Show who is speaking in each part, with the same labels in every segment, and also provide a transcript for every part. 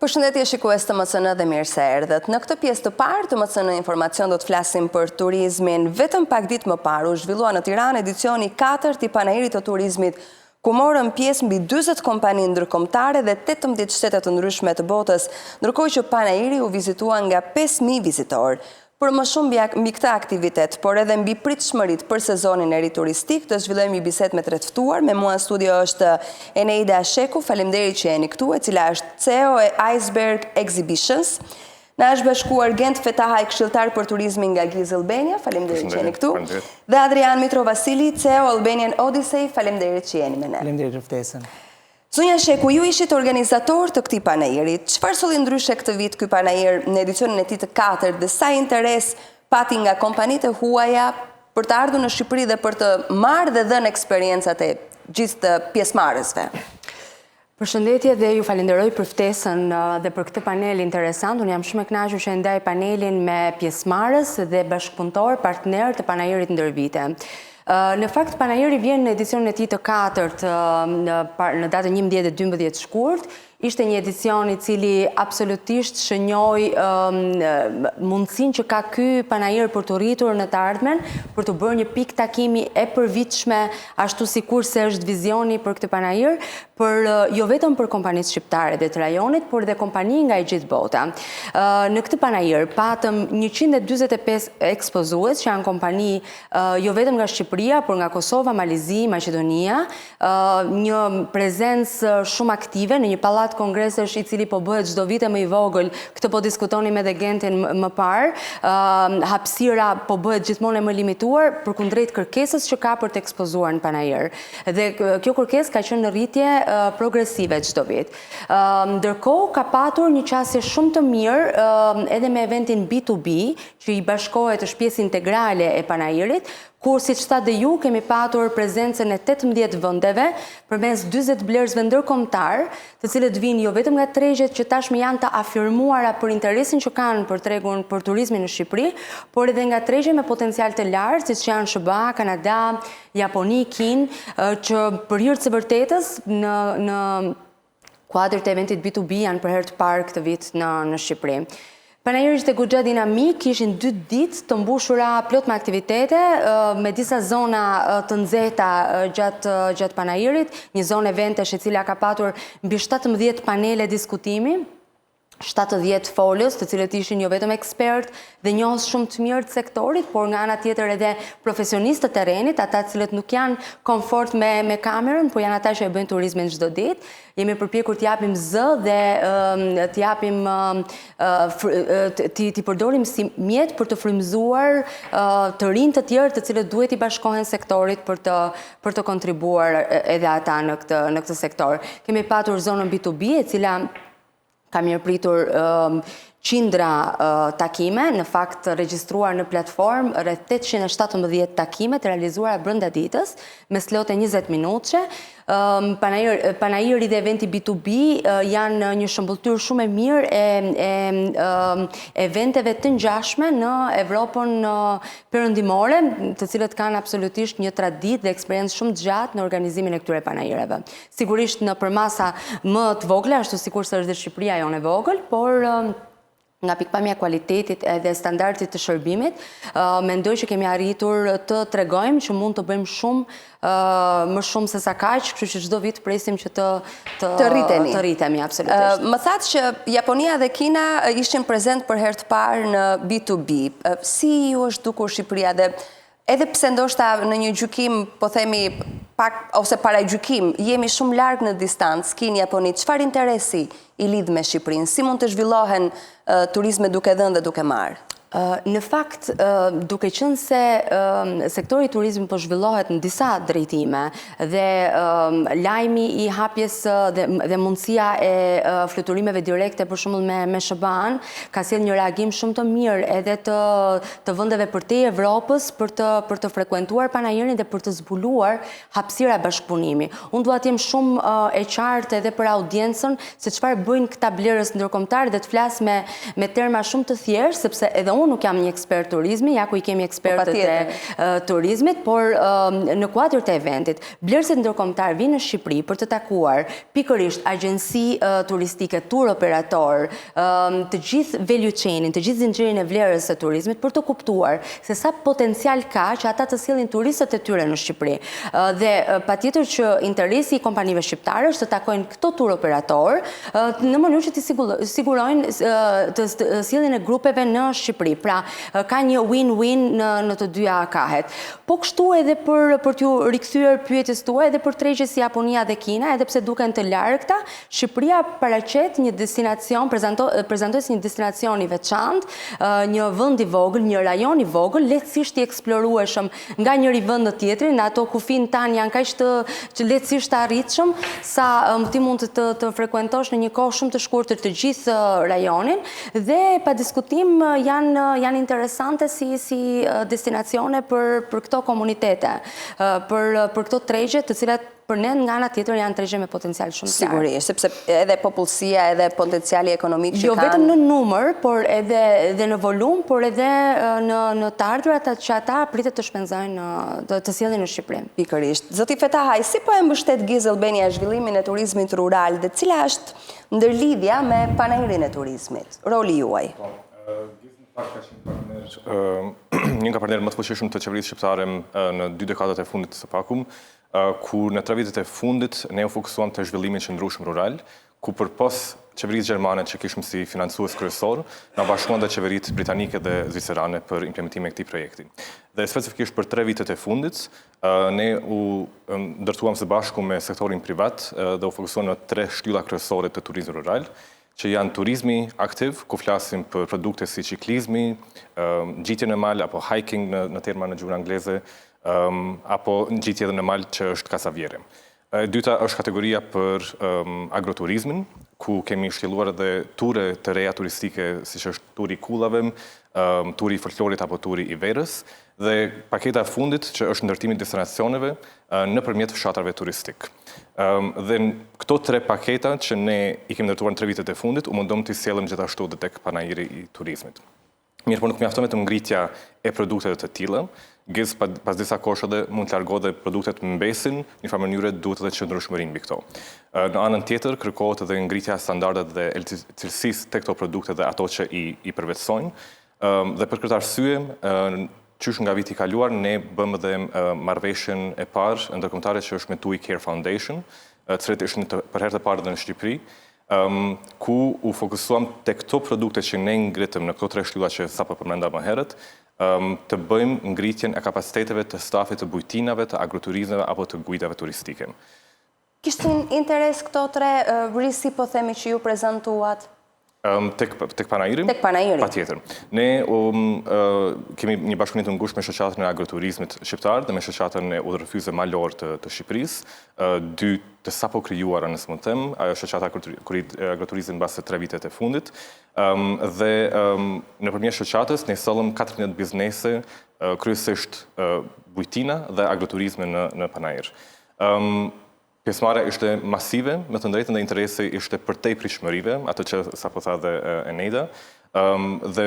Speaker 1: Përshëndetje shikues të MCN dhe mirë se erdhët. Në këtë pjesë të parë të MCN Informacion do të flasim për turizmin. Vetëm pak ditë më parë u zhvillua në Tiranë edicioni 4 i Panairit të turizmit, ku morën pjesë mbi 40 kompani ndërkombëtare dhe 18 shtete të ndryshme të botës, ndërkohë që Panairi u vizitua nga 5.000 vizitorë. Për më shumë mbi këtë aktivitet, por edhe mbi pritshmëritë për sezonin e ri turistik, të zhvillojmë një bisedë me të ftuar. Me mua në studio është Eneida Sheku, faleminderit që jeni këtu, e cila është CEO e Iceberg Exhibitions. Na është bashkuar Gent Fetahaj, këshilltar për turizmin nga Giz Albania, faleminderit që jeni këtu. Dhe Adrian Mitrovasili, CEO Albanian Odyssey, faleminderit që jeni me ne.
Speaker 2: Faleminderit për ftesën.
Speaker 1: Zonja Sheku, ju ishit organizator të këtij panairit. Çfarë solli ndryshe këtë vit ky panair në edicionin e tij të 4 dhe sa interes pati nga kompanitë e huaja për të ardhur në Shqipëri dhe për të marrë dhe dhënë eksperiencat e gjithë të pjesëmarrësve?
Speaker 3: Përshëndetje dhe ju falenderoj për ftesën dhe për këtë panel interesant. Unë jam shumë e kënaqur që ndaj panelin me pjesëmarrës dhe bashkëpunëtor, partner të panairit ndër vite. Në fakt, Panairi vjen në edicionin e tij të 4 në datën 11 dhe 12 shkurt. Ishte një edicion i cili absolutisht shënjoi mundësinë që ka ky panair për të rritur në të ardhmen, për të bërë një pikë takimi e përvitshme, ashtu sikur se është vizioni për këtë panair, jo vetëm për kompanitë shqiptare dhe të rajonit, por dhe kompani nga i gjithë bota. Në këtë panair patëm 145 ekspozues që janë kompani jo vetëm nga Shqipëria, por nga Kosova, Malizi, Maqedonia, një prezencë shumë aktive në një pallat kongresesh i cili po bëhet çdo vit më i vogël. Këtë po diskutonim edhe Gentin më parë. Hapësira po bëhet gjithmonë më limituar përkundrejt kërkesës që ka për të ekspozuar në panair. Dhe kjo kërkesë ka qenë në rritje progresive çdo vit. Ndërkohë ka patur një qasje shumë të mirë edhe me eventin B2B, që i bashkohet është pjesë integrale e panairit, kur siç thatë ju kemi patur prezencën e 18 vendeve përmes 40 blerësve ndërkombëtar, të cilët vinë jo vetëm nga tregjet që tashmë janë të afirmuara për interesin që kanë për tregun për turizmin në Shqipëri, por edhe nga tregje me potencial të lartë, siç janë SBA, Kanada, Japoni, Kinë, që për hir të së vërtetës në kuadër të eventit B2B janë për herë të parë këtë vit në Shqipëri. Panairi ishte goxha dinamik, ishin 2 ditë të mbushura plot me aktivitete, me disa zona të nxehta gjatë panairit, një zonë eventesh e cila ka patur mbi 17 panele diskutimi, 70 folës, të cilët ishin jo vetëm ekspert dhe njohës shumë të mirë të sektorit, por nga ana tjetër edhe profesionistë të terrenit, ata të cilët nuk janë komfort me kamerën, por janë ata që e bëjnë turizmin çdo ditë. Jemi përpjekur të japim zë dhe të japim t'i përdorim si mjet për të frymëzuar të rinj të tjerë të cilët duhet i bashkohen sektorit për të kontribuar edhe ata në këtë sektor. Kemi patur zonën B2B, e cila ka mirëpritur qindra takime, në fakt regjistruar në platformë rreth 817 takime të realizuara brenda ditës, me slote 20 minutëshe. Panairi dhe eventi B2B janë një shëmbulltyr shumë e mirë e eventeve të ngjashme në Evropën perëndimore, të cilët kanë absolutisht një traditë dhe eksperiencë shumë të gjatë në organizimin e këtyre panaireve. Sigurisht në përmasa më të vogla, ashtu sikur se është dhe Shqipëria jonë e vogël, por nga pikpamja kualitetit dhe standardit të shërbimit, mendoj që kemi arritur të tregojmë që mund të bëjmë më shumë se sa kaq, kështu që çdo vit presim që të rritemi absolutisht.
Speaker 1: Më thatë që Japonia dhe Kina ishin prezent për herë të parë në B2B. Si ju është dukur Shqipëria dhe edhe pse ndoshta në një gjykim, po themi pak ose para gjykim, jemi shumë larg në distancë, Kinë, Japoni, çfarë interesi i lidh me Shqipërinë? Si mund të zhvillohen turizme duke dhënë dhe duke marrë?
Speaker 3: Në fakt, duke qenë se sektori i turizmit po zhvillohet në disa drejtime dhe lajmi i hapjes dhe mundësia e fluturimeve direkte për shembull me SBA-n ka sjellë një reagim shumë të mirë edhe të vendeve përtej Evropës për të frekuentuar panairin dhe për të zbuluar hapësira bashkëpunimi. Unë dua të jem shumë e qartë edhe për audiencën se çfarë bëjnë këta blerës ndërkombëtar dhe të flas me terma shumë të thjeshtë, sepse edhe unë nuk jam një ekspert turizmi, ja ku I kemi ekspertët e turizmit, por në kuadër të eventit, blerësit ndërkombëtar vinë në Shqipëri për të takuar pikërisht agjenci turistike, tur operator, të gjithë value chainin, të gjithë zinxhirin e vlerës së turizmit për të kuptuar se sa potencial ka që ata të sjellin turistët e tyre në Shqipëri. Dhe patjetër që interesi I kompanive shqiptare është të takojnë këto tur operator në mënyrë që të sigurojnë të sjelljen e grupeve në Shqipëri. Pra, ka një win-win në të dyja kahet. Po kështu edhe për t'ju rikthyer pyetjes tuaj, edhe për tregje si Japonia dhe Kina, edhe pse duken të largta, Shqipëria paraqet një destinacion, prezantoi si një destinacion I veçantë, një vend I vogël, një rajon I vogël, lehtësisht I eksplorueshëm nga njëri vend në tjetrin, ato kufin tan janë kaq të lehtësisht të arritshëm sa ti mund të frekuentosh në një kohë shumë të shkurtër të gjithë rajonin dhe pa diskutim janë interesante si destinacione për këto komunitete, për këto tregje të cilat për ne nga ana tjetër janë tregje me potencial shumë të lartë.
Speaker 1: Sigurisht, sepse edhe popullsia, edhe potenciali ekonomik që kanë.
Speaker 3: Jo vetëm në numër, por edhe në volum, por edhe në të ardhurat që ata pritet të shpenzojnë, të sjellin në Shqipëri.
Speaker 1: Pikërisht. Zoti Fetahaj, si po e mbështet Giz Albania zhvillimin e turizmit rural dhe cila është ndërlidhja me panairin e turizmit? Roli juaj.
Speaker 2: Një nga partnerët më të fuqishëm të qeverisë shqiptare në 2 dekadat e fundit së pakum, ku në 3 vitet e fundit ne u fokusuam të zhvillimin qëndrueshëm rural, ku përpos qeverisë gjermane që kishim si financues kryesor, na bashkuan dhe qeveritë britanike dhe zvicerane për implementimin e këtij projekti. Dhe specifikisht për 3 vitet e fundit, ne u ndërtuam së bashku me sektorin privat dhe u fokusuam në 3 shtylla kryesore të turizmit rural, që janë turizmi aktiv, ku flasim për produkte si ciklizmi, ngjitje në mal apo hiking në terma në gjuhën angleze, apo ngjitje edhe në mal që është kasaviere. E dyta është kategoria për agroturizmin, ku kemi shtjelluar edhe ture të reja turistike, siç është turi I kullave, turi I folklorit apo turi I verës, dhe paketa e fundit që është ndërtimi I destinacioneve nëpërmjet fshatrave turistik. Dhe këto 3 paketa që ne I kemi ndërtuar në 3 vitet e fundit, u mundom të sjellëm gjithashtu edhe tek panairi I turizmit. Mirë, por nuk mjafton vetëm ngritja e produkteve të tilla. Giz pas disa kohësh edhe mund të largohet dhe produktet mbesin, në një farë mënyrë duhet edhe qëndrueshmërinë mbi këto. Në anën tjetër kërkohet edhe ngritja e standardeve dhe cilësisë tek këto produkte dhe ato që I përvetësojnë. Dhe për këtë arsye, qysh nga viti I kaluar, ne bëm edhe marrëveshjen e parë ndërkombëtare që është me TUI Care Foundation, cilët ishin për herë të parë edhe në Shqipëri, ku u fokusuam tek këto produkte që ne ngritëm në këto 3 shtylla që sapo përmenda më herët, të bëjmë ngritjen e kapaciteteve të stafit të bujtinave, të agroturizmeve apo të guidave turistike.
Speaker 1: Kishtin interes këto 3 risi, po themi që ju prezantuat?
Speaker 2: Tek panairi?
Speaker 1: Tek panairi.
Speaker 2: Patjetër. Ne kemi një bashkëpunim të ngushtë me shoqatën e agroturizmit shqiptar dhe me shoqatën e udhërrëfyesve malor të Shqipërisë, 2 të sapo krijuara nëse mund të them, ajo shoqata agroturizmi mbas 3 vitet e fundit, dhe nëpërmjet shoqatës ne sollëm 14 biznese, kryesisht bujtina dhe agroturizme në panair. Pjesëmarrja ishte masive, me të drejtën dhe interesi ishte përtej pritshmërive, atë që sapo tha dhe Eneida, dhe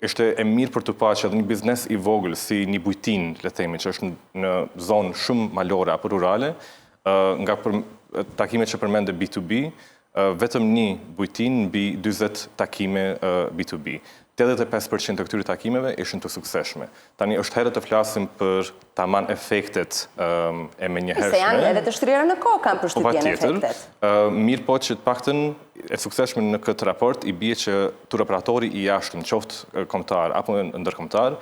Speaker 2: ishte e mirë për të parë që edhe një biznes I vogël si një bujtin, le të themi, që është në zonë shumë malore apo rurale, nga takimet që përmende B2B, vetëm një bujtin mbi 40 takime B2B. 85% të këtyre takimeve ishin të suksesshme. Tani është herë të flasim për tamam efektet e menjëhershme.
Speaker 1: Se janë edhe të shtrira në kohë kanë përshtypjen efektet.
Speaker 2: Mirë po që të paktën e suksesshme në këtë raport I bie që turoperatori I jashtëm, qoftë kombëtar apo ndërkombëtar,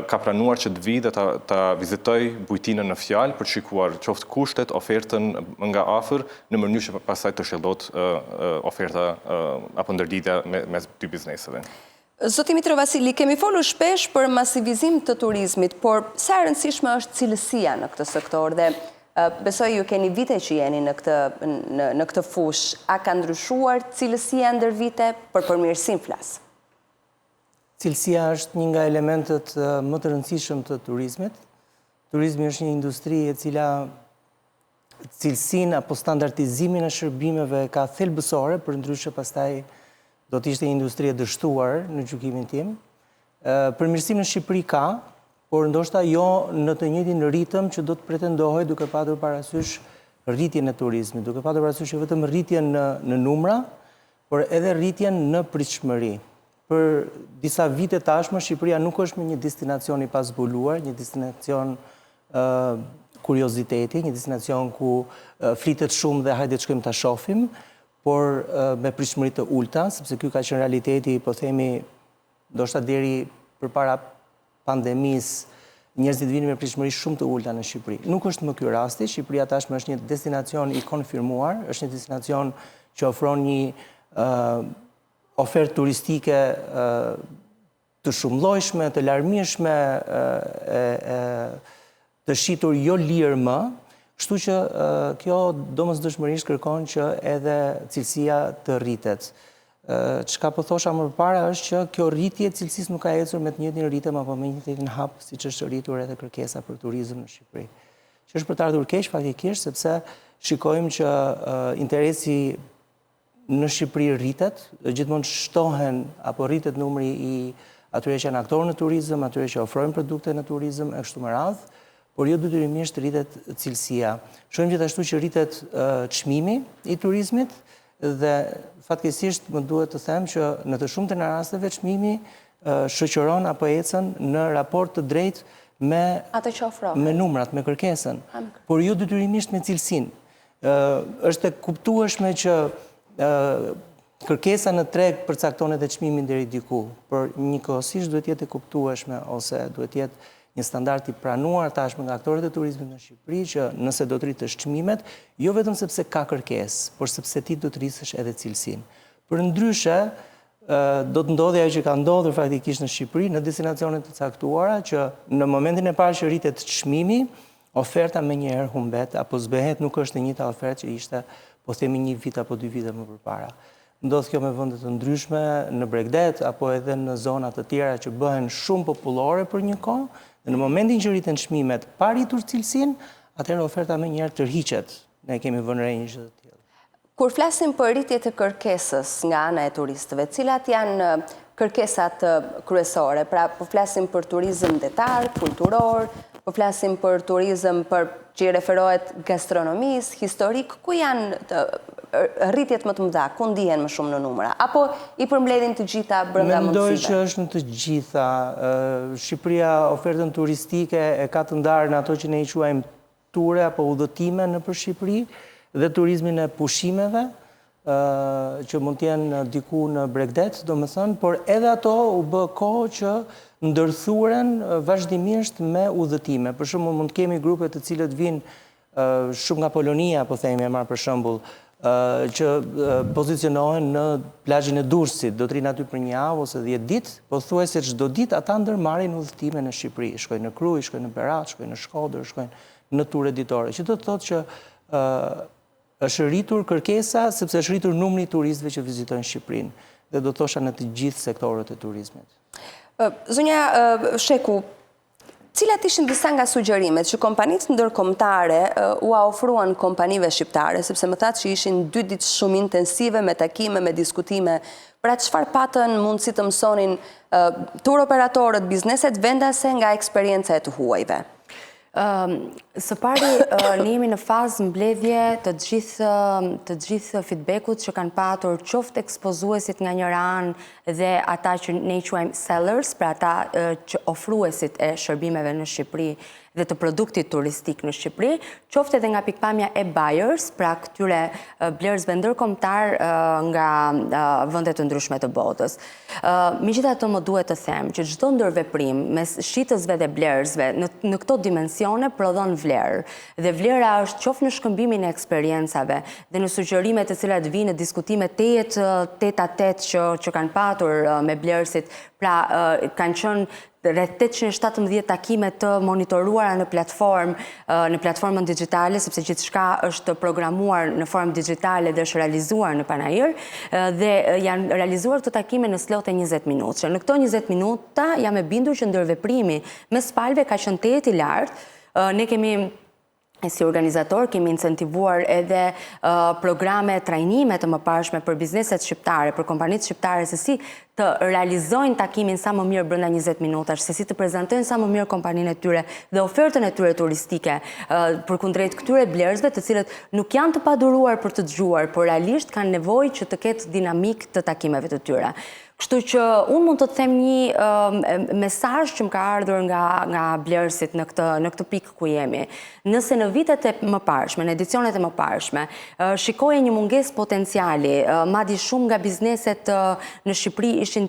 Speaker 2: ka pranuar që të vi dhe ta vizitoj bujtinën në fjalë për të shikuar qoftë kushtet, ofertën nga afër, në mënyrë që pastaj të shëllot oferta apo ndërlidhja mes 2 bizneseve.
Speaker 1: Zoti Mitro Vasili, kemi folur shpesh për masivizim të turizmit, por sa e rëndësishme është cilësia në këtë sektor dhe besoj ju keni vite që jeni në këtë fush. A ka ndryshuar cilësia ndër vite për përmirësim flas?
Speaker 4: Cilësia është një nga elementet më të rëndësishëm të turizmit. Turizmi është një industri e cila cilësinë apo standardizimin e shërbimeve ka thelbësore, për ndryshe pastaj do të ishte një industri e dështuar në gjykimin tim. Përmirësim në Shqipëri ka, por ndoshta jo në të njëjtin ritëm që do të pretendohej duke patur parasysh rritjen e turizmit, duke patur parasysh jo vetëm rritjen në numra, por edhe rritjen në pritshmëri. Për disa vite tashmë, Shqipëria nuk është më një destinacion i pazbuluar, një destinacion kurioziteti, një destinacion ku flitet shumë dhe hajde të shkojmë ta shohim, por me pritshmëri të ulta, sepse ky ka qenë realiteti, po themi, ndoshta deri përpara pandemisë, njerëzit vinin me pritshmëri shumë të ulta në Shqipëri. Nuk është më ky rasti, Shqipëria tashmë është një destinacion i konfirmuar, është një destinacion që ofron një ofertë turistike të shumëllojshme, të larmishme, të shitur jo lirë më, kështu që kjo domosdoshmërisht kërkon që edhe cilësia të rritet. Çka po thosha më përpara është që kjo rritje e cilësisë nuk ka ecur me të njëjtin ritëm apo me të njëjtin hap, siç është rritur edhe kërkesa për turizëm në Shqipëri. Që është për të ardhur keq faktikisht, sepse shikojmë që interesi në Shqipëri rritet, gjithmonë shtohen apo rritet numri i atyre që janë aktorë në turizëm, atyre që ofrojnë produkte në turizëm e kështu me radhë, por jo detyrimisht rritet cilësia. Shohim gjithashtu që rritet çmimi i turizmit dhe fatkeqësisht më duhet të them që në të shumtën e rasteve çmimi shoqëron apo ecën në raport të drejtë me
Speaker 1: atë që ofrohet,
Speaker 4: me numrat, me kërkesën, por jo detyrimisht me cilësinë. Është e kuptueshme që kërkesa në treg përcakton edhe çmimin deri diku, por njëkohësisht duhet jetë e kuptueshme ose duhet jetë një standard i pranuar tashmë nga aktorët e turizmit në Shqipëri që nëse do të rritësh çmimet, jo vetëm sepse ka kërkesë, por sepse ti do të rrisësh edhe cilësinë. Përndryshe, do të ndodhi ajo që ka ndodhur faktikisht në Shqipëri, në destinacione të caktuara, që në momentin e parë që rritet çmimi, oferta menjëherë humbet apo zbehet, nuk është e njëjta ofertë që ishte, po themi 1 vit apo 2 vite më përpara. Ndodh kjo me vende të ndryshme në Bregdet apo edhe në zona të tjera që bëhen shumë popullore për një kohë, dhe në momentin që rriten çmimet pa rritur cilësinë, atëherë oferta menjëherë tërhiqet. Ne kemi vënë re një gjë të tillë.
Speaker 1: Kur flasim për rritje të kërkesës nga ana e turistëve, cilat janë kërkesat kryesore? Pra, po flasim për turizëm detar, kulturor, po flasim për turizëm që i referohet gastronomisë, historik, ku janë rritjet më të mëdha, ku ndihen më shumë në numra, apo i përmbledhin të gjitha brenda mundësive?
Speaker 4: Mendoj që është në të gjitha. Shqipëria ofertën turistike e ka të ndarë në ato që ne i quajmë ture apo udhëtime nëpër Shqipëri dhe turizmin e pushimeve, që mund të jenë diku në Bregdet, domethënë, por edhe ato u bë kohë që ndërthuren vazhdimisht me udhëtime. Për shembull, mund të kemi grupe të cilët vinë shumë nga Polonia, po themi e marr për shembull, që pozicionohen në plazhin e Durrësit, do të rinë aty për 1 javë ose 10 ditë, po thuajse çdo ditë ata ndërmarrin udhëtime në Shqipëri, shkojnë në Krujë, shkojnë në Berat, shkojnë në Shkodër, shkojnë në ture ditore, që do të thotë që është rritur kërkesa sepse është rritur numri i turistëve që vizitojnë Shqipërinë, dhe do të thosha në të gjithë sektorët e turizmit.
Speaker 1: Zonja Sheku, cilat ishin disa nga sugjerimet që kompanitë ndërkombëtare u ofruan kompanive shqiptare, sepse më thatë që ishin 2 ditë shumë intensive me takime, me diskutime, pra çfarë patën mundësi të mësonin tur operatorët, bizneset vendase nga eksperjenca e të huajve?
Speaker 3: Së pari, ne jemi në fazë mbledhje të gjithë feedbackut që kanë patur qoftë ekspozuesit nga njëra anë dhe ata që ne i quajmë sellers, pra ata që ofruesit e shërbimeve në Shqipëri dhe të produktit turistik në Shqipëri, qoftë edhe nga pikpamja e buyers, pra këtyre blerësve ndërkombëtar nga vende të ndryshme të botës. Megjithatë, më duhet të them që çdo ndërveprim mes shitësve dhe blerësve në këto dimensione prodhon vlerë. Dhe vlera është qoftë në shkëmbimin e eksperiencave dhe në sugjerimet të cilat vinë në diskutime tet-a-tet që kanë patur me blerësit, pra kanë qenë rreth 817 takime të monitoruara në platformën digjitale, sepse gjithçka është programuar në formë digjitale dhe është realizuar në panajër, dhe janë realizuar këto takime në slote 20 minutë. Në këto 20 minuta jam e bindur që ndërveprimi mes palëve ka qenë tejet i lartë. Ne kemi si organizator kemi incentivuar edhe programe trajnime të mëparshme për bizneset shqiptare, për kompanitë shqiptare, se si të realizojnë takimin sa më mirë brenda 20 minutash, se si të prezantojnë sa më mirë kompaninë e tyre dhe ofertën e tyre turistike, përkundrejt këtyre blerësve të cilët nuk janë të paduruar për të dëgjuar, por realisht kanë nevojë që të ketë dinamik të takimeve të tyre. Kështu që unë mund të them një mesazh që më ka ardhur nga blerësit në këtë pikë ku jemi. Nëse në vitet e mëparshme, në edicionet e mëparshme, shikoje një mungesë potenciali, madje shumë nga bizneset në Shqipëri ishin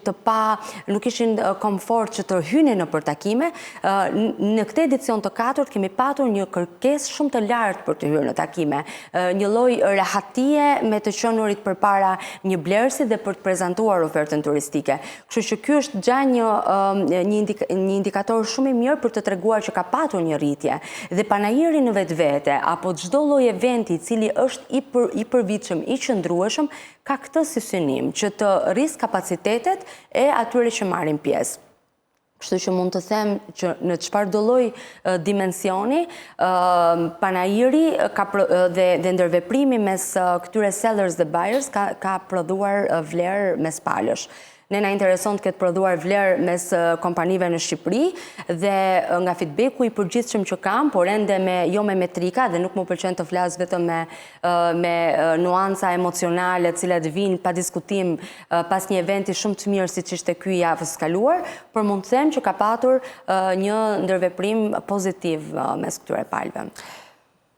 Speaker 3: nuk ishin komfort që të hynin në për takime, në këtë edicion të 4 kemi patur një kërkesë shumë të lartë për të hyrë në takime, një lloj rehatie me të qenurit përpara një blerësi dhe për të prezantuar ofertën turistike. Kështu që ky është gjë një indikator shumë i mirë për të treguar që ka patur një rritje. Dhe panajiri në vetvete apo çdo lloj eventi i cili është i përvitshëm, i qëndrueshëm, ka këtë si synim që të rrisë kapacitetet e atyre që marrin pjesë. Kështu që mund të them që në çfarëdo lloj dimensioni, panajiri dhe ndërveprimi mes këtyre sellers dhe buyers ka prodhuar vlerë mes palësh. Ne na intereson të ketë prodhuar vlerë mes kompanive në Shqipëri dhe nga feedbacku i përgjithshëm që kam, por ende jo me metrika dhe nuk më pëlqen të flas vetëm me nuanca emocionale të cilat vinë pa diskutim pas një eventi shumë të mirë siç ishte ky javës kaluar, por mund të them që ka patur një ndërveprim pozitiv mes këtyre palëve.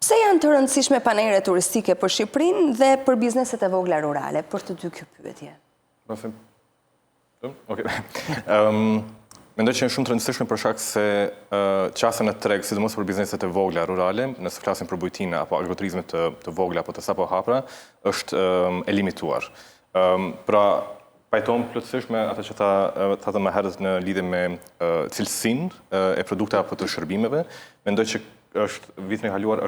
Speaker 1: Pse janë të rëndësishme panajre turistike për Shqipërinë dhe për bizneset e vogla rurale, për të dy kjo pyetje?
Speaker 2: Mendoj që janë shumë të rëndësishme për shkak se qasja në treg, sidomos për bizneset e vogla rurale, nëse flasim për bujtinë apo agroturizme të vogla apo të sapo hapra, është e limituar. Pra, pajtohem plotësisht me ata që tha më herët në lidhje me cilësinë e produkteve apo të shërbimeve. Mendoj që vitin e kaluar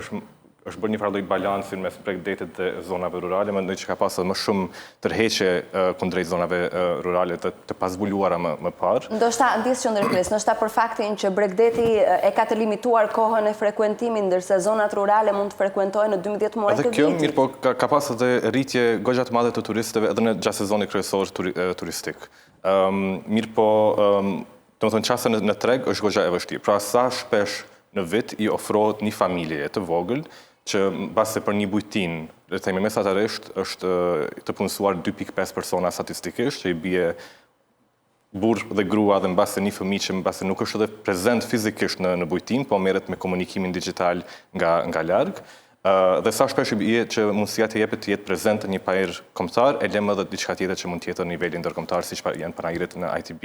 Speaker 2: është bërë një farë lloj balansin mes bregdetit dhe zonave rurale, mendoj që ka pasur më shumë tërheqje kundrejt zonave rurale të pazbuluara më parë.
Speaker 1: Ndoshta ndjes qendrës, ndoshta për faktin që bregdeti e ka të limituar kohën e frekuentimit, ndërsa zonat rurale mund të frekuentojnë në 12 muaj të vitit.
Speaker 2: Edhe kjo mirë, po ka pasur edhe rritje goxha të madhe të turistëve edhe në gjatë sezonit kryesor turistik. Mirë, po domethënë qasja në treg është goxha e vështirë. Pra sa shpesh në vit i ofrohet një familje të vogël që mbase për një bujtinë, le të themi mesatarisht, është të punësuar 2.5 persona statistikisht, që i bie burr dhe grua dhe mbase një fëmijë që mbase nuk është edhe prezent fizikisht në bujtinë, po merret me komunikimin digjital nga larg. Dhe sa shpesh i bie që mundësia të jepet të jetë prezent një pajër kombëtar, e lëm edhe diçka tjetër që mund të jetë në nivelin ndërkombëtar, siç janë panajiret në ITB,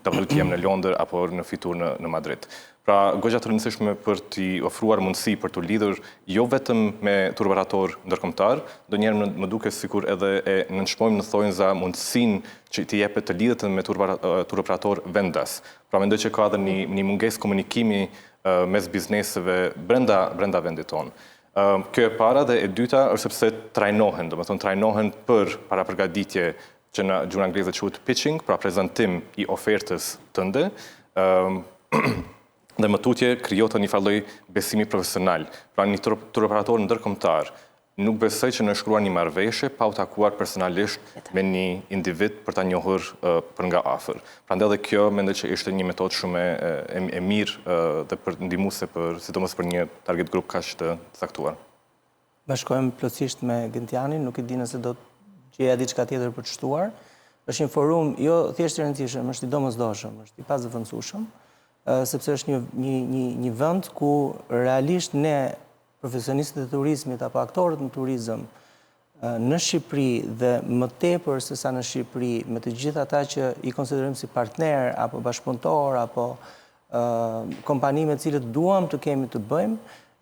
Speaker 2: WTM në Londër apo në Fitur në Madrid. Pra, goxha të rëndësishme për t'i ofruar mundësi për t'u lidhur jo vetëm me turoperator ndërkombëtar, ndonjëherë më duket sikur edhe e nënshmojmë në thonjza mundësinë që t'i jepet të lidhet me turoperator vendas. Pra, mendoj që ka edhe një mungesë komunikimi mes bizneseve brenda vendit tonë. Kjo e para dhe e dyta është sepse trajnohen, domethënë trajnohen për parapërgatitje që në gjuhën angleze quhet pitching, pra prezantim i ofertës tënde. Dhe më tutje krijohet një farë lloj besimi profesional. Pra një turoperator ndërkombëtar nuk besoj që në shkruar një marrëveshje pa u takuar personalisht me një individ për ta njohur për nga afër. Prandaj edhe kjo mendoj që ishte një metodë shumë e mirë dhe për ndihmuese sidomos për një target group kaq të caktuar.
Speaker 4: Bashkohem plotësisht me Gentianin, nuk e di nëse do të gjeja diçka tjetër për të shtuar. Është një forum jo thjesht i rëndësishëm, është i domosdoshëm, është i pazëvendësueshëm, sepse është një vend ku realisht ne, profesionistët e turizmit apo aktorët në turizëm në Shqipëri dhe më tepër se sa në Shqipëri, me të gjithë ata që i konsiderojmë si partner apo bashkëpunëtor apo kompani me cilët duam të kemi të bëjmë,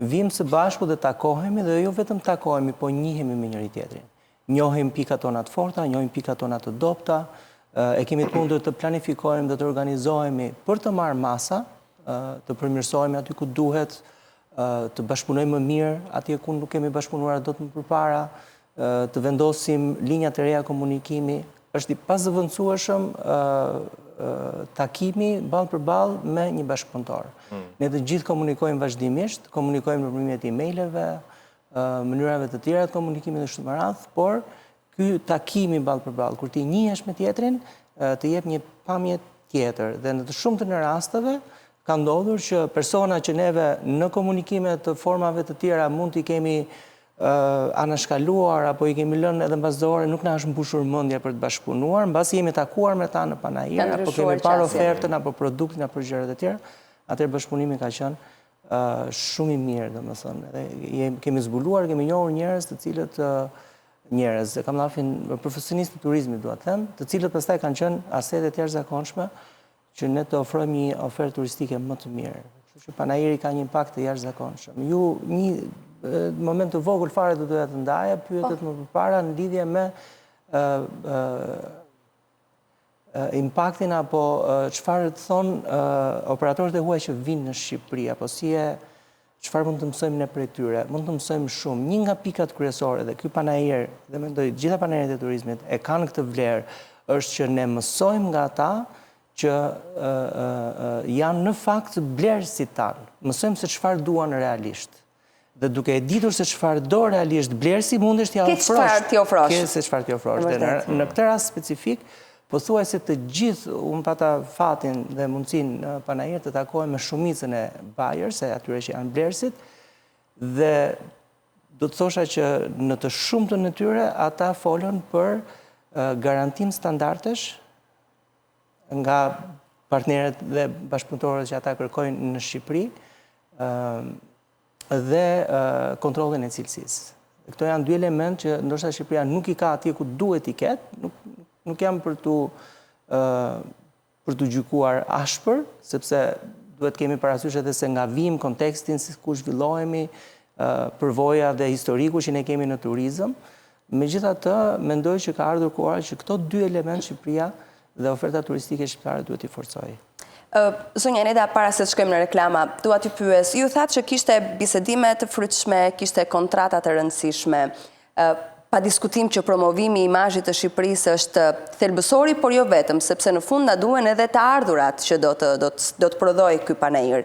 Speaker 4: vim së bashku dhe takohemi dhe jo vetëm takohemi, po njihemi me njëri tjetrin. Njohim pikat tona të forta, njohim pikat tona të dobta, e kemi të mundur të planifikojmë dhe të organizohemi për të marrë masa, të përmirësojmë aty ku duhet, të bashkëpunojmë më mirë atje ku nuk kemi bashkëpunuar dot më përpara, të vendosim linja të reja komunikimi, është i pazëvendësueshëm takimi ballë për ballë me një bashkëpunëtor. Ne të gjithë komunikojmë vazhdimisht, komunikojmë nëpërmjet emaileve, mënyrave të tjera të komunikimit dhe kështu me radhë, por ky takimi ballë për ballë, kur ti njihesh me tjetrin, të jep një pamje tjetër. Dhe në të shumtën e rasteve ka ndodhur që persona që neve në komunikime të formave të tjera mund t'i kemi anashkaluar apo i kemi lënë edhe mbasdore, nuk na është mbushur mendja për të bashkëpunuar, mbasi jemi takuar me ta në panajër, apo kemi parë ofertën apo produktin apo gjërat e tjera, atëherë bashkëpunimi ka qenë shumë i mirë, domethënë. Dhe kemi zbuluar, kemi njohur njerëz të cilët njerëz, kam thafin profesionistë të turizmit, dua të them, të cilët pastaj kanë qenë asete të jashtëzakonshme që ne të ofrojmë një ofertë turistike më të mirë. Kështu që panajëri ka një impakt të jashtëzakonshëm. Ju në moment të vogël fare do doja të ndaja pyetjet më përpara në lidhje me impaktin apo çfarë të thon operatorët e huaj që vinë në Shqipëri, apo çfarë mund të mësojmë ne prej tyre. Mund të mësojmë shumë. Një nga pikat kryesore dhe ky panajër, dhe mendoj gjitha panajërit e turizmit e kanë këtë vlerë, është që ne mësojmë nga ata që janë në fakt blerësit tanë. Mësojmë se çfarë duan realisht. Dhe duke e ditur se çfarë do realisht blerësi, mundesh t'ia ofrosh. Se çfarë t'i ofrosh. Në këtë rast specifik, pothuajse të gjithë unë pata fatin dhe mundësinë në panajër të takohem me shumicën e buyers, atyre që janë blerësit, dhe do të thosha që në të shumtën e tyre ata folën për garantim standardesh nga partnerët dhe bashkëpunëtorët që ata kërkojnë në Shqipëri, dhe kontrollin e cilësisë. Këto janë dy element që ndoshta Shqipëria nuk i ka atje ku duhet i ketë, nuk jam për të gjykuar ashpër, sepse duhet kemi parasysh edhe se nga vim kontekstin si ku zhvillohemi, përvoja dhe historiku që ne kemi në turizëm. Megjithatë, mendoj që ka ardhur koha që këto dy element Shqipëria dhe oferta turistike shqiptare duhet i forcojë.
Speaker 1: Zonja Neda, para se të shkojmë në reklama, dua t'ju pyes, ju thatë që kishte bisedime të frytshme, kishte kontrata të rëndësishme, pa diskutim që promovimi i imazhit të Shqipërisë është thelbësori, por jo vetëm, sepse në fund na duhen edhe të ardhurat që do të prodhojë ky panajër.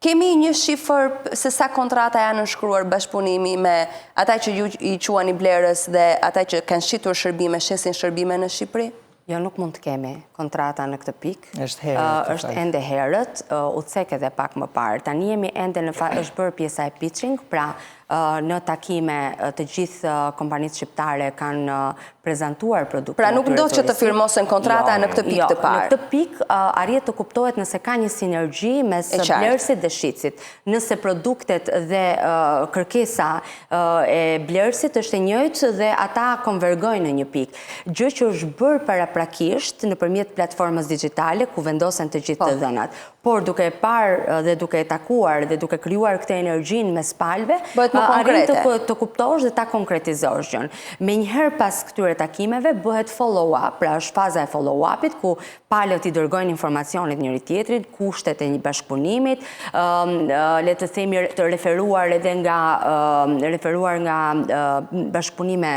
Speaker 1: Kemi një shifër se sa kontrata janë nënshkruar bashkëpunimi me ata që ju i quani blerës dhe ata që kanë shitur shërbime, shesin shërbime në Shqipëri?
Speaker 3: Jo, nuk mund të kemi kontrata në këtë pikë.
Speaker 4: Është
Speaker 3: ende herët, u cek edhe pak më parë. Tani jemi ende është bërë pjesa e pitching, pra në takime të gjithë kompanitë shqiptare kanë prezantuar produkte.
Speaker 1: Pra nuk ndodh që të firmosen kontrata në këtë pikë të parë.
Speaker 3: Në këtë pikë arrit të kuptohet nëse ka një sinergji mes blerësit dhe shitësit. Nëse produktet dhe kërkesa e blerësit është e njëjtë dhe ata konvergojnë në një pikë. Gjë që është bërë paraprakisht nëpërmjet platformës digjitale ku vendosen të gjithë të dhënat. Por duke e parë dhe duke e takuar dhe duke krijuar këtë energjinë mes palëve, arrin të kuptosh dhe ta konkretizosh gjën. Menjëherë pas këtyre takimeve bëhet follow-up, pra është faza e follow-upit ku palët i dërgojnë informacionet njëri tjetrit, kushtet e një bashkëpunimit, le të themi të referuar nga bashkëpunime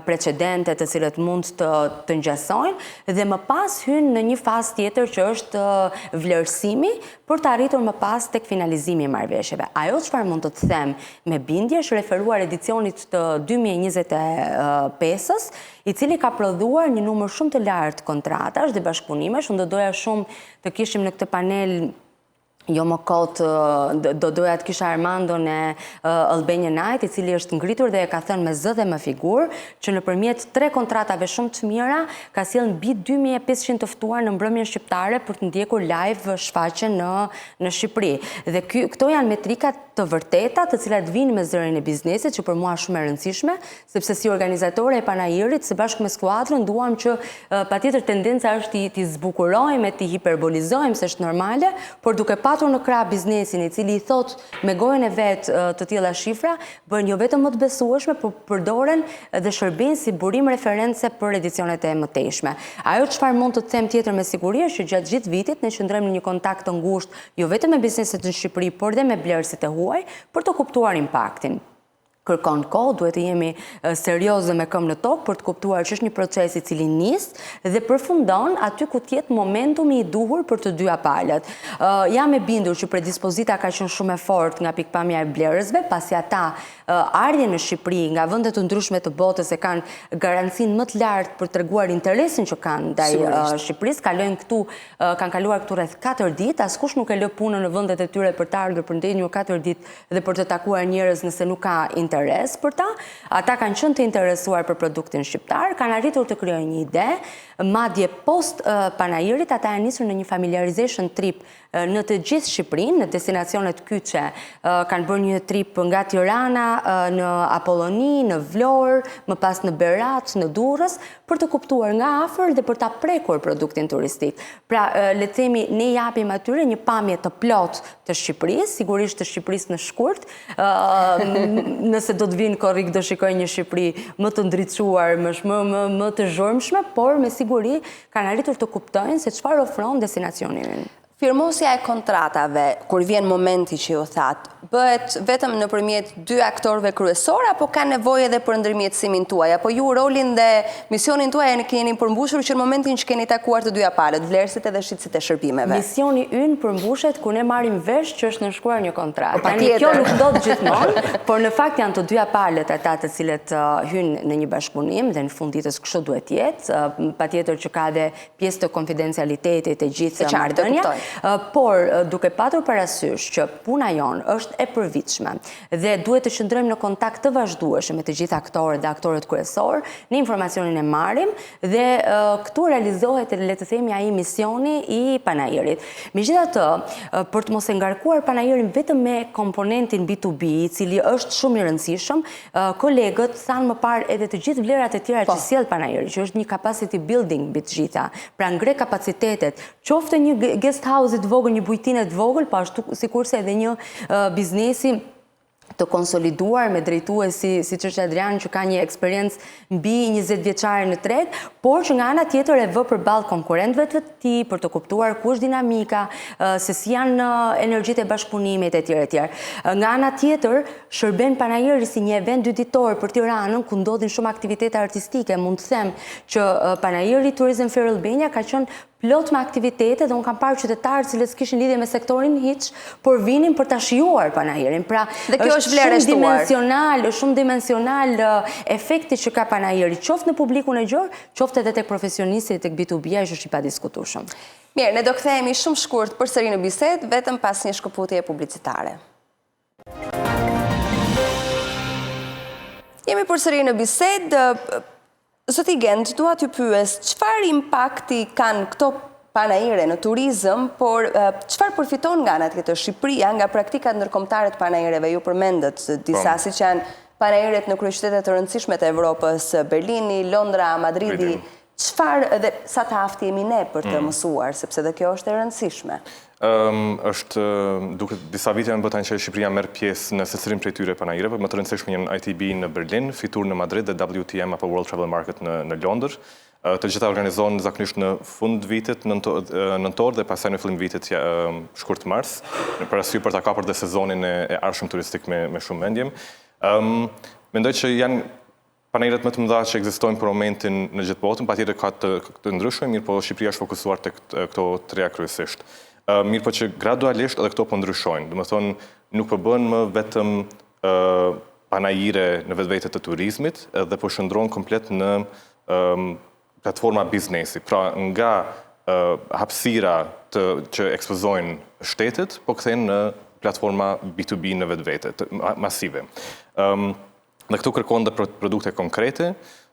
Speaker 3: precedente të cilët mund të ngjasojnë dhe më pas hyn në një fazë tjetër që është vlerësimi për të arritur më pas tek finalizimi i marrëveshjeve. Ajo çfarë mund të them me bindje është referuar edicionit të 2025-s, i cili ka prodhuar një numër shumë të lartë kontratash dhe bashkëpunimesh. Unë do doja shumë të kishim në këtë panel jo më kot, do doja të kisha Armandon e Albania Night, i cili është ngritur dhe e ka thënë me zë dhe me figurë, që nëpërmjet 3 kontratave shumë të mira, ka sjellë mbi 2500 të ftuar në mbrëmjen shqiptare për të ndjekur live shfaqjen në Shqipëri. Dhe këto janë metrika të vërteta, të cilat vinë me zërin e biznesit, që për mua është shumë e rëndësishme, sepse si organizatore e panajërit, së bashku me skuadrën, duam që patjetër tendenca është t'i zbukurojmë, t'i hiperbolizojmë, se është normale, por duke patur në krah biznesin, i cili i thot me gojën e vet të tilla shifra, bën jo vetëm më të besueshme, por përdoren dhe shërben si burim reference për edicionet e mëtejshme. Ajo çfarë mund të them tjetër me siguri është që gjatë gjithë vitit ne qëndrojmë në një kontakt të ngushtë jo vetëm me bizneset në Shqipëri, por dhe me blerësit e huaj për të kuptuar impaktin. kërkon kohë, duhet të jemi serioze me këmbë në tokë për të kuptuar që është një proces i cili nis dhe përfundon aty ku tjetë momentumi i duhur për të dyja palët. Jam e bindur që predispozita ka qenë shumë e fortë nga pikpamja e blerësve, pasi ata ardhjen në Shqipëri nga vendet të ndryshme të botës e kanë garancinë më të lartë për treguar interesin që kanë ndaj Shqipërisë, kanë kaluar këtu rreth 4 ditë, askush nuk e lë punën në vendet e tyre për të ardhur për ndenjur 4 ditë dhe për të takuar njerëz nëse nuk ka interes për ta. Ata kanë qenë të interesuar për produktin shqiptar, kanë arritur të krijojnë një ide, madje post panajirit ata janë nisur në një familiarization trip në të gjithë Shqipërinë, në destinacionet kyçe. Kanë bërë një trip nga Tirana në Apolloni, në Vlorë, më pas në Berat, në Durrës, për të kuptuar nga afër dhe për ta prekur produktin turistik. Pra, le të themi, ne japim atyre një pamje të plot të Shqipërisë, sigurisht të Shqipërisë në shkurt. Nëse do të vinë korrik do shikojnë një Shqipëri më të ndriçuar, më të zhurmshme, por me siguri kanë arritur të kuptojnë se çfarë ofron destinacioni ynë.
Speaker 1: Firmosja e kontratave, kur vjen momenti që ju thatë, bëhet vetëm nëpërmjet 2 aktorëve kryesor, apo ka nevojë edhe për ndërmjetësimin tuaj, apo ju rolin dhe misionin tuaj e keni përmbushur që në momentin që keni takuar të dyja palët, vlerësit edhe shitësit e shërbimeve?
Speaker 3: Misioni ynë përmbushet ku ne marrim vesh që është nënshkruar një kontratë. Kjo nuk ndodh gjithmonë, por në fakt janë të dyja palët ata të cilët hynë në një bashkëpunim dhe në fund ditës kështu duhet jetë, patjetër që ka edhe pjesë të konfidencialitetit e gjithë marrëdhënia. Por duke patur parasysh që puna jonë është e përvitshme dhe duhet të qëndrojmë në kontakt të vazhdueshëm me të gjithë aktorët dhe aktorët kryesor, në informacionin e marrim dhe këtu realizohet le të themi ai misioni i panajirit. Megjithatë, për të mos e ngarkuar panajirin vetëm me komponentin B2B, i cili është shumë i rëndësishëm, kolegët thanë më parë edhe të gjithë vlerat e tjera që sjell panajiri, që është një capacity building mbi të gjitha, pra ngre kapacitetet, qoftë një guest house të vogël, një bujtinë të vogël, pa ashtu sikurse edhe një biznesi të konsoliduar me drejtuesi siç është Adrian që ka një eksperiencë mbi 20 vjeçare në treg, por që nga ana tjetër e vë përballë konkurrentëve të tij për të kuptuar ku është dinamika, se si janë energjitë e bashkëpunimit etj etj. Nga ana tjetër shërben panajiri si një event dyditor për Tiranën ku ndodhin shumë aktivitete artistike. Mund të them që panajiri Tourism Fair Albania ka qenë plot me aktivitete dhe unë kam parë qytetarë cilët s'kishin lidhje me sektorin hiç, por vinin për ta shijuar panajirin. Pra, është shumë dimensional efekti që ka panajiri, qoftë në publikun e gjerë, qoftë edhe tek profesionistët tek B2B-ja, që është i padiskutueshëm.
Speaker 1: Mirë, ne do kthehemi shumë shkurt përsëri në bisedë, vetëm pas një shkëputje publicitare. Jemi përsëri në bisedë. Zoti Gent, dua t'ju pyes, çfarë impakti kanë këto panajire në turizëm, por çfarë përfiton nga ana tjetër Shqipëria nga praktikat ndërkombëtare të panajireve? Ju përmendët disa siç janë panajiret në kryeqytetet të rëndësishme të Evropës, Berlini, Londra, Madridi. Çfarë dhe sa të aftë jemi ne për të mësuar, sepse dhe kjo është e rëndësishme?
Speaker 2: Është duke disa vite në bëtan që Shqipëria merr pjesë në secilin prej tyre panajireve, më të rëndësishme janë ITB në Berlin, Fitur në Madrid dhe WTM apo World Travel Market në Londër. Të gjitha organizohen zakonisht në fund vitit, nëntor dhe pastaj në fillim vitit shkurt mars, për arsye për ta kapur dhe sezonin e arshëm turistik me shumë mendjem. Mendoj që janë panajiret më të mëdha që ekzistojnë për momentin në gjithë botën, patjetër ka të ndryshme, mirë po Shqipëria është fokusuar tek këto treja kryesisht. Mirë po që gradualisht edhe këto po ndryshojnë. Do të thonë, nuk po bëhen më vetëm panajire në vetvete të turizmit, dhe po shndrohen komplet në platforma biznesi. Pra nga hapësira që ekspozojnë shtetet, po kthehen në platforma B2B në vetvete, masive. Dhe këtu kërkon dhe produkte konkrete,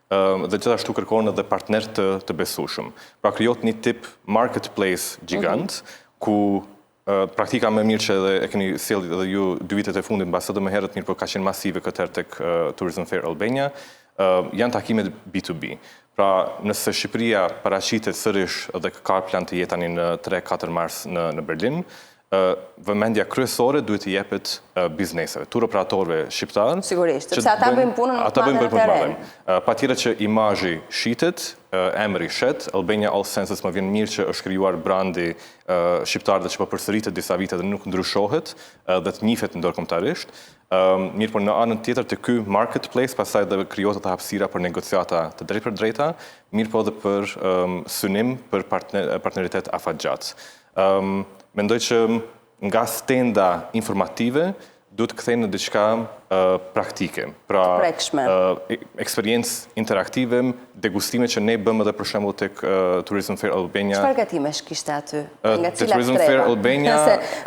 Speaker 2: dhe gjithashtu kërkon edhe partner të besueshëm. Pra krijot një tip marketplace gjigant, ku praktika më mirë që e keni sjellë edhe ju 2 vitet e fundit, mbas edhe më herët mirë, por ka qenë masive këtë herë tek Tourism Fair Albania, janë takimet B2B. Pra, nëse Shqipëria paraqitet sërish dhe ka plan të jetë tani në 3-4 mars në Berlin, vëmendja kryesore duhet të jepet bizneseve, turoperatorëve shqiptarë.
Speaker 1: Sigurisht, sepse ata bëjnë punën në teren.
Speaker 2: Patjetër që imazhi shitet, emri shet, Albania All Senses më vjen mirë që është krijuar brandi shqiptar dhe që po përsëritet disa vite dhe nuk ndryshohet dhe të njihet ndërkombëtarisht. Mirë, por në anën tjetër të ky marketplace, pastaj dhe krijohet ato hapësira për negociata të drejtë për drejta, mirë po edhe për synim për partneritet afatgjatë. Mendoj që nga stenda informative duhet kthejnë në diçka praktike. Pra, eksperiencë interaktive, degustime që ne bëmë edhe për shembull tek Tourism Fair Albania.
Speaker 1: Çfarë gatimesh kishte aty? Nga
Speaker 2: Te
Speaker 1: cilat
Speaker 2: Tourism Fair Albania.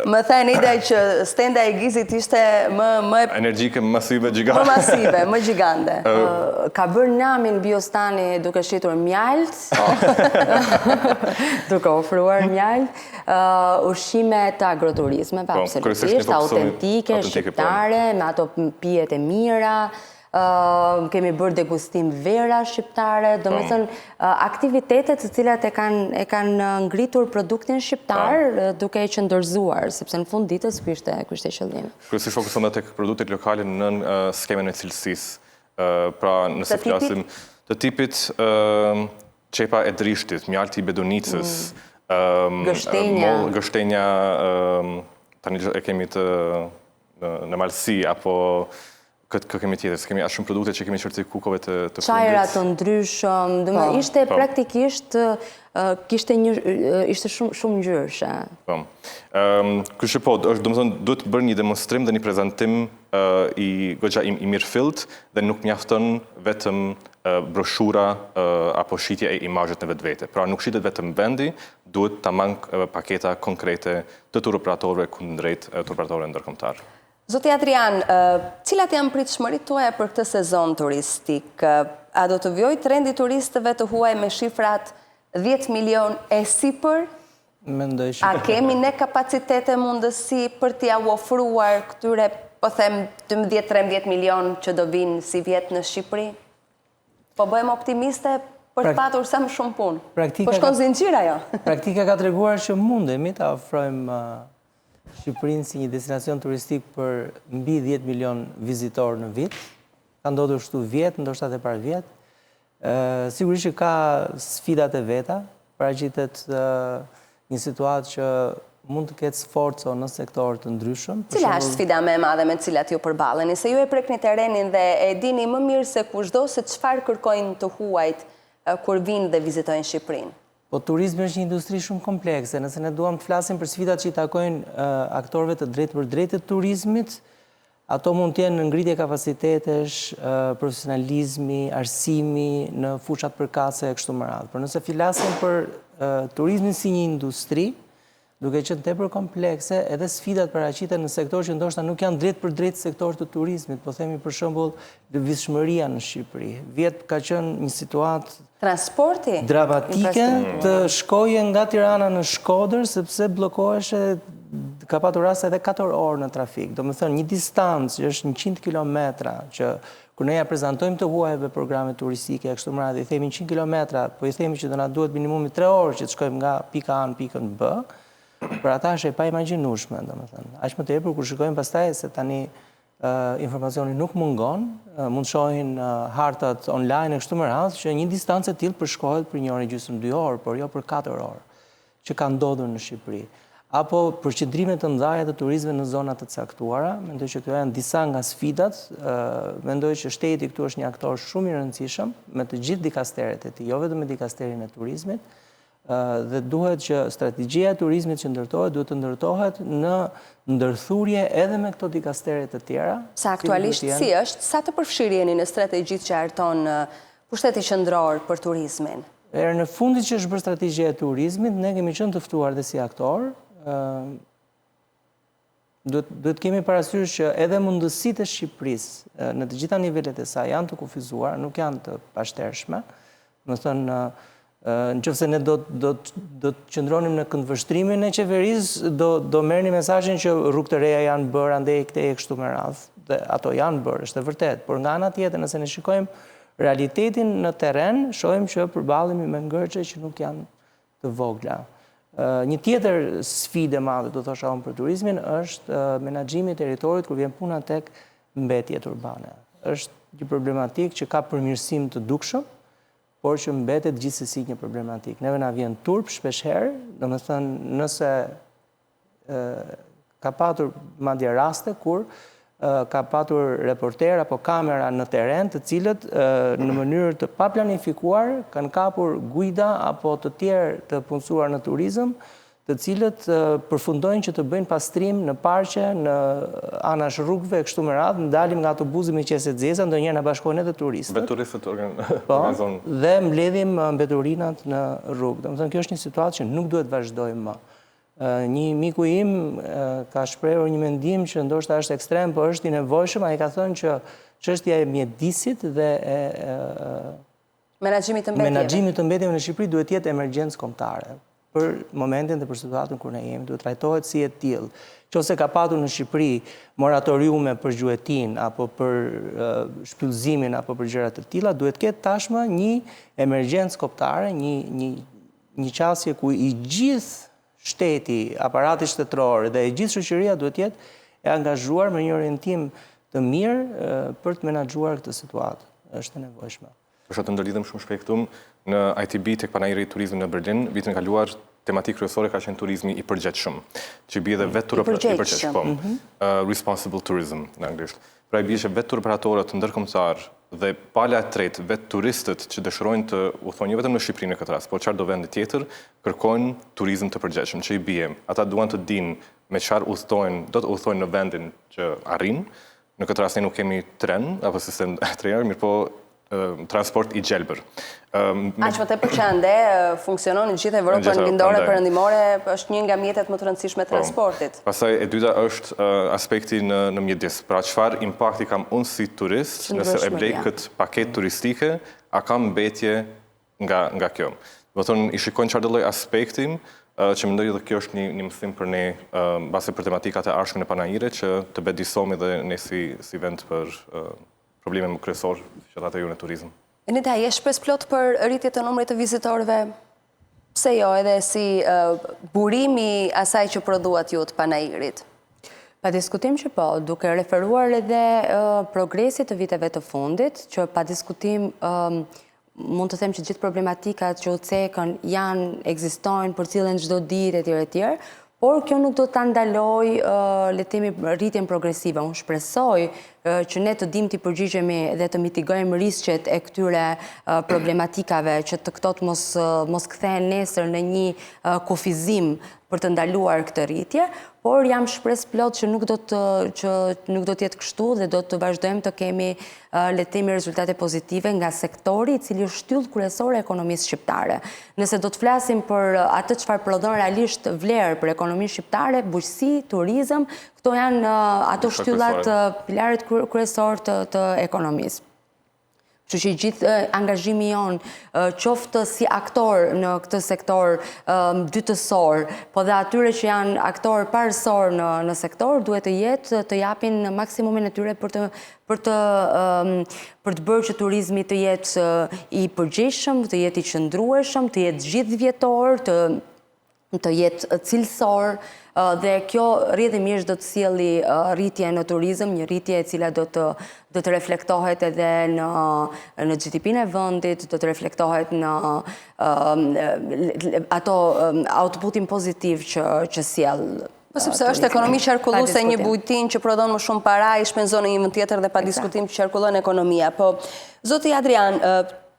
Speaker 1: Më thënë ide që stenda e Gizit ishte më
Speaker 2: energjike, masive, gjigande.
Speaker 1: Më masive, më gjigande.
Speaker 3: Ka bërë namin Biostani duke shitur mjalt, duke ofruar mjalt, ushqime të agroturizmeve, absolutisht, autentike, shqiptare, me ato pijet e mira, kemi bërë degustim vera shqiptare, do me thënë aktivitetet të cilat e kanë ngritur produktin shqiptar duke e qëndërzuar, sepse në fund ditës ky ishte qëllimi.
Speaker 2: Kryesisht fokuson edhe tek produktet lokale në skemen e cilësisë. Pra, nëse flasim të tipit qepa e drishtit, mjalti i bedonicës, gështenja, tani e kemi në malësi, apo këtë kemi tjetër, se kemi ashtë shumë produkte që kemi qërti kukove të fundit.
Speaker 3: Qajra të ndryshëm, ishte praktikisht, ishte shumë ngjyrshe.
Speaker 2: Kështë po, duhet bërë një demonstrim dhe një prezentim i goxha i mirëfillt dhe nuk mjafton vetëm broshura apo shitje e imazhet në vetvete. Pra nuk shitet vetëm vendi, duhet ta mankë paketa konkrete të turoperatorëve kundrejt turoperatorëve ndërkombëtar.
Speaker 1: Zoti Adrian, cilat janë pritshmëritë tuaja për këtë sezon turistik? A do të vjoj trendi turistëve të huaj me shifrat 10 milion e sipër? A kemi ne kapacitete mundësi për t'ia ofruar këtyre, po them, 12-13 milion që do vinë si vjet në Shqipëri? Po bëjmë optimiste për të patur sa më shumë punë? Po shkon zinxhir ajo?
Speaker 4: Praktika ka treguar që mundemi ta ofrojmë Shqipërinë si një destinacion turistik për mbi 10 milion vizitorë në vit. Ka ndodhur kështu vjet, ndoshta edhe para vjet. Sigurisht që ka sfidat e veta, paraqitet një situatë që mund të ketë sforco në sektor të ndryshëm.
Speaker 1: Cila është sfida më e madhe me të cilat ju përballeni? Se ju e prekni terrenin dhe e dini më mirë se kushdo se çfarë kërkojnë të huajt kur vinë dhe vizitojnë Shqipërinë.
Speaker 4: Po turizmi është një industri shumë komplekse. Nëse ne duam të flasim për sfidat që i takojnë aktorëve të drejtë për drejtë të turizmit, ato mund të jenë në ngritje kapacitetesh, profesionalizmi, arsimi në fushat përkatëse e kështu me radhë. Por nëse flasim për turizmin si një industri, duke qenë tepër komplekse, edhe sfidat paraqiten në sektor që ndoshta nuk janë drejt për drejt sektor të turizmit, po themi për shembull lëvizshmëria në Shqipëri. Vjet ka qenë një situatë
Speaker 1: transporti
Speaker 4: dramatike të shkoje nga Tirana në Shkodër, sepse bllokoheshe, ka patur raste edhe 4 orë në trafik. Do me thënë, një distancë që është 100 kilometra, që kur ne ja prezantojmë të huajve programe turistike, e kështu me radhë, i themi 100 kilometra, po i themi që do na duhet minimumi 3 orë që të shkojmë nga pika A në pikën B, për ata është e pa imagjinueshme, domethënë. Aq më tepër kur shikojmë pastaj se tani informacioni nuk mungon, mund shohin hartat online e kështu me radhë që një distancë e tillë përshkohet për 1 orë e gjysmë 2 orë, por jo për 4 orë, që ka ndodhur në Shqipëri. Apo përqendrime të mëdha të turistëve në zona të caktuara, mendoj që këto janë disa nga sfidat, mendoj që shteti këtu është një aktor shumë i rëndësishëm me të gjithë dikasteret e tij, jo vetëm me dikasterin e turizmit. Dhe duhet që strategjia e turizmit që ndërtohet, duhet të ndërtohet në ndërthurje edhe me këto dikasteret të tjera.
Speaker 1: Sa aktualisht si është, sa të përfshirë jeni në strategjit që arton pushteti qendror për turizmin?
Speaker 4: Në fundit që është bërë strategjia e turizmit, ne kemi qenë të ftuar dhe si aktor. Duhet kemi parasysh që edhe mundësitë e Shqipërisë në të gjitha nivelet e saj janë të kufizuar, nuk janë të pashtershme. Do të thënë, nëse ne do të qëndronim në këndvështrimin e qeverisë, do merrni mesazhin që rrugë të reja janë bërë, andej këtej e kështu me radhë. Dhe ato janë bërë, është e vërtetë. Por nga ana tjetër, nëse ne shikojmë realitetin në terren, shohim që përballemi me ngërçe që nuk janë të vogla. Një tjetër sfidë e madhe, do thosha unë, për turizmin është menaxhimi i territorit kur vjen puna tek mbetjet urbane. Është një problematikë që ka përmirësim të dukshëm, por që mbetet gjithsesi një problematik. Neve na vjen turp shpeshherë, domethënë nëse ka patur madje raste kur ka patur reporter apo kamera në teren, të cilët në mënyrë të paplanifikuar kanë kapur guida apo të tjerë të punësuar në turizëm, të cilët përfundojnë që të bëjnë pastrim në parqe, në anash rrugëve, kështu me radhë, ndalim nga autobusi me qese zeza, ndonjëherë na bashkojnë edhe turistët.
Speaker 2: Vetë turistët organizon.
Speaker 4: Dhe mbledhim mbeturinat në rrugë. Domethënë kjo është një situatë që nuk duhet vazhdojmë më. Një miku im ka shprehur një mendim që ndoshta është ekstrem, por është i nevojshëm. Ai ka thënë që çështja e mjedisit dhe
Speaker 1: menaxhimit të
Speaker 4: mbetjeve në Shqipëri duhet të jetë emergjencë kombëtare. Për momentin dhe për situatën kur ne jemi, duhet trajtohet si e tillë. Nëse ka patur në Shqipëri moratoriume për gjuetin, apo për shpyllëzimin, apo për gjëra të tilla, duhet ketë tashmë një emergjencë kombëtare, një qasje ku i gjithë shteti, aparati shtetëror dhe e gjithë shoqëria duhet jetë e angazhuar me një orientim të mirë për të menaxhuar këtë situatë. Është e nevojshme.
Speaker 2: Është të ndërlidhem shumë shpejt këtu në ITB tek panajri i turizmit në Berlin, vitin e kaluar tematikë kryesore ka qenë turizmi i përgjithshëm, që bie edhe vetë responsible tourism në anglisht. Pra i bie që vetë turoperatorët ndërkombëtar dhe pala e tretë, vetë turistët që dëshirojnë të udhtojnë jo vetëm në Shqipëri në këtë rast, por çfarëdo vend tjetër, kërkojnë turizëm të përgjithshëm, që i bie. Ata duan të dinë me çfarë udhtojnë, do të udhtojnë në vendin që arrin. Në këtë rast ne nuk kemi tren apo sistem trenor, mirë po transport i gjelbër.
Speaker 1: Aq më tepër që ande funksionon në gjithë Evropën lindore perëndimore, është një nga mjetet më të rëndësishme transportit.
Speaker 2: Pastaj e dyta është aspekti në mjedis. Pra çfarë impakti kam unë si turist nëse e blej këtë paketë turistike, a kam mbetje nga kjo. Do të thonë i shikojnë çfarëdo lloj aspekti që mendoj edhe kjo është një mësim për ne mbase për tematikat e ardhshme në panajire që të bedisohemi dhe ne si vend për probleme më kryesor që ata ju në turizëm.
Speaker 1: Enita, je shpresë plot për rritje të numrit të vizitorëve? Pse jo, edhe si burimi asaj që prodhuat ju të panairit?
Speaker 3: Pa diskutim që po, duke referuar edhe progresit të viteve të fundit, që pa diskutim mund të them që gjithë problematikat që u cekën ekzistojnë për cilën çdo ditë etj etj. Por kjo nuk do të ndaloj rritjen progresive. Unë shpresoj që ne të dim të përgjigjemi dhe të mitigojmë risqet e këtyre problematikave, që të këto të mos kthehen nesër në një kufizim për të ndaluar këtë rritje, por jam shpresë plot që nuk do të jetë kështu dhe do të vazhdojmë të kemi le të themi rezultate pozitive nga sektori i cili është shtyllë kryesore e ekonomisë shqiptare. Nëse do të flasim për atë çfarë prodhon realisht vlerë për ekonominë shqiptare, bujqësi, turizëm, këto janë ato shtyllat pilaret kryesor të ekonomisë. Që që gjithë angazhimi jonë, qoftë si aktor në këtë sektor dytësor, po dhe atyre që janë aktor parësor në sektor, duhet të jetë të japin maksimumin e tyre për të bërë që turizmi të jetë i përgjithshëm, të jetë i qëndrueshëm, të jetë gjithë vjetor, të jetë cilësor, dhe kjo rrjedhimisht do të sjelli rritje në turizëm, një rritje e cila do të reflektohet edhe në GDP-n e vendit, do të reflektohet në ato outputin pozitiv që sjell.
Speaker 1: Po sepse është ekonomi qarkulluese, një bujtin që prodhon më shumë para, i shpenzon në një vend tjetër dhe pa diskutim që qarkullon ekonomia. Po, zoti Adrian,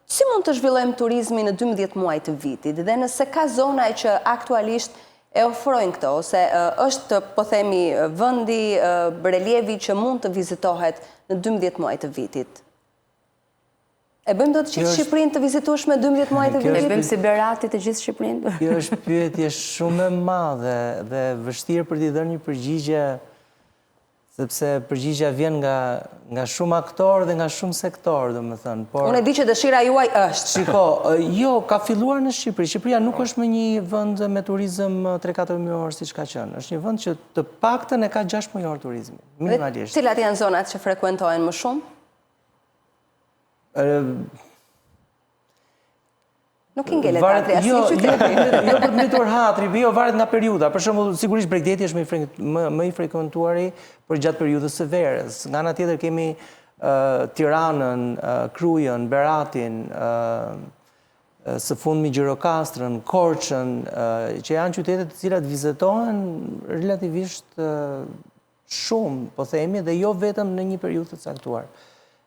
Speaker 1: si mund të zhvillojmë turizmin në 12 muaj të vitit dhe nëse ka zona që aktualisht e ofrojnë këto, ose është, po themi, vendi, relievi që mund të vizitohet në 12 muaj të vitit? E bëjmë do të gjithë Shqipërinë të vizitueshme 12 muaj të vitit?
Speaker 3: E bëjmë si Berati të gjithë Shqipërinë?
Speaker 4: Kjo është pyetje shumë e madhe dhe vështirë për t'i dhënë një përgjigje, sepse përgjigja vjen nga shumë aktorë dhe nga shumë sektorë, domethënë.
Speaker 1: Unë e di që dëshira juaj është.
Speaker 4: Shiko, jo, ka filluar në Shqipëri. Shqipëria nuk është më një vend me turizëm 3-4 mujor siç ka qenë. Është një vend që të paktën e ka 6 mujor turizmi, minimalisht.
Speaker 1: Cilat janë zonat që frekuentohen më shumë? Nuk i ngelet Hatri, asnjë qytet.
Speaker 4: Jo për të mbitur Hatri, jo varet nga periudha. Për shembull, sigurisht Bregdeti është më i frekuentuari për gjatë periudhës së verës. Nga ana tjetër kemi Tiranën, Krujën, Beratin, së fundmi Gjirokastrën, Korçën, që janë qytete të cilat vizitohen relativisht shumë, po themi, dhe jo vetëm në një periudhë të caktuar.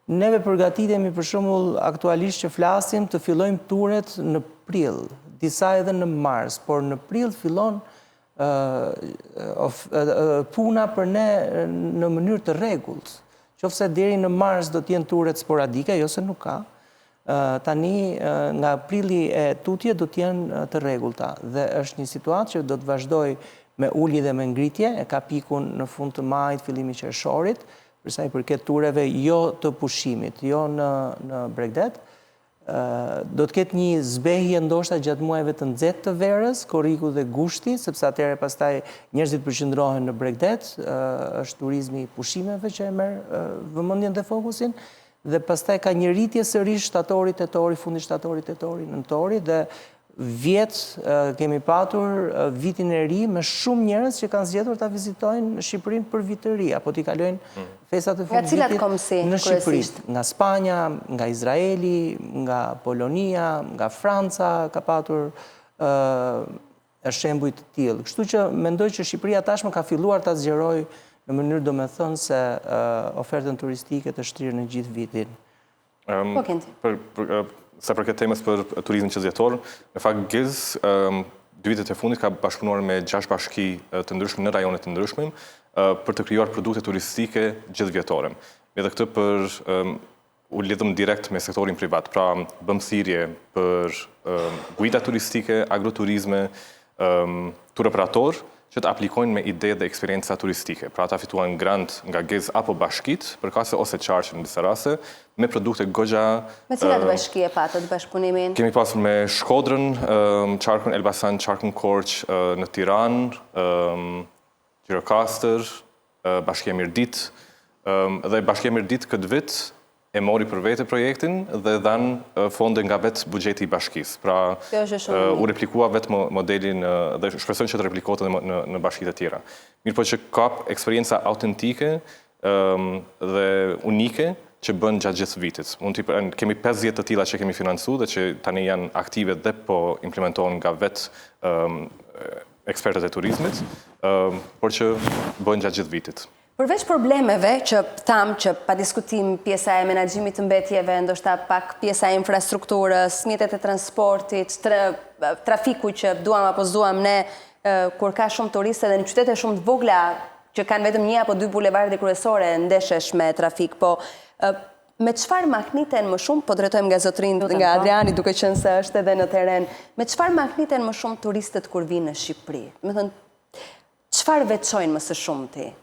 Speaker 4: Neve përgatitemi për shembull aktualisht që flasim të fillojmë turet në prill, disa edhe në mars, por në prill fillon puna për ne në mënyrë të rregullt. Qofse deri në mars do të jenë turet sporadike, jo se nuk ka. Tani nga prilli e tutje do të jenë të rregullta dhe është një situatë që do të vazhdoj me ulje dhe me ngritje, e ka pikun në fund të majit, fillimi i qershorit, për sa i përket tureve jo të pushimit, jo në Bregdet. Do të ketë një zbehje ndoshta gjatë muajve të nxehtë të verës, korriku dhe gushti, sepse atëherë pastaj njerëzit përqendrohen në Bregdet, është turizmi i pushimeve që e merr vëmendjen dhe fokusin, dhe pastaj ka një rritje sërish shtatori, tetori, fundi shtatori, tetori, nëntori, dhe kemi patur vitin e ri me shumë njerëz që kanë zgjedhur ta vizitojnë Shqipërinë për vit të ri, apo t'i kalojnë festat e fundvitit në Shqipëri. Nga Spanja, nga Izraeli, nga Polonia, nga Franca ka patur shembuj të tillë. Kështu që mendoj që Shqipëria tashmë ka filluar ta zgjerojë në mënyrë domethënë se ofertën turistike të shtrirë në gjithë vitin.
Speaker 1: Po Kenti.
Speaker 2: Sa përket temës për turizmin qëndrueshëm, në fakt GIZ 2 vitet e fundit ka bashkëpunuar me 6 bashki të ndryshme në rajone të ndryshme për të krijuar produkte turistike gjithëvjetore. Edhe këtë u lidhëm direkt me sektorin privat, pra bëm thirrje për guida turistike, agroturizme, tur operator që të aplikojnë me ide dhe eksperienca turistike. Pra ata fituan grant nga GIZ apo bashkit, përkatëse ose qarqe në disa raste, me produkte goxha.
Speaker 1: Me cilat bashki e patët bashkëpunimin?
Speaker 2: Kemi pasur me Shkodrën, qarkun Elbasan, qarkun Korç në Tiranë, Gjirokastër, Bashkia Mirdit, dhe Bashkia Mirdit këtë vit e mori për vete projektin dhe dhanë fonde nga vetë buxheti i bashkisë. Pra, u replikua vetë modelin dhe shpresojnë që të replikohet edhe në bashkitë e tjera. Mirë po që ka eksperienca autentike dhe unike që bën gjatë gjithë vitit. Kemi 50 të tilla që kemi financu dhe që tani janë aktive dhe po implementohen nga vetë ekspertët e turizmit, por që bën gjatë gjithë vitit.
Speaker 1: Përveç problemeve që thamë që pa diskutim pjesa e menaxhimit të mbetjeve, ndoshta pak pjesa e infrastrukturës, mjetet e transportit, trafiku që duam apo s'duam ne, kur ka shumë turistë dhe në qytete shumë të vogla që kanë vetëm 1 apo 2 bulevarde kryesore ndeshesh me trafik, po me çfarë mahniten më shumë, po drejtojmë nga zotrin, nga Adriani, duke qenë se është edhe në teren, me çfarë mahniten më shumë turistët kur vinë në Shqipëri? Me thënë, çfarë veçojnë më së shumti?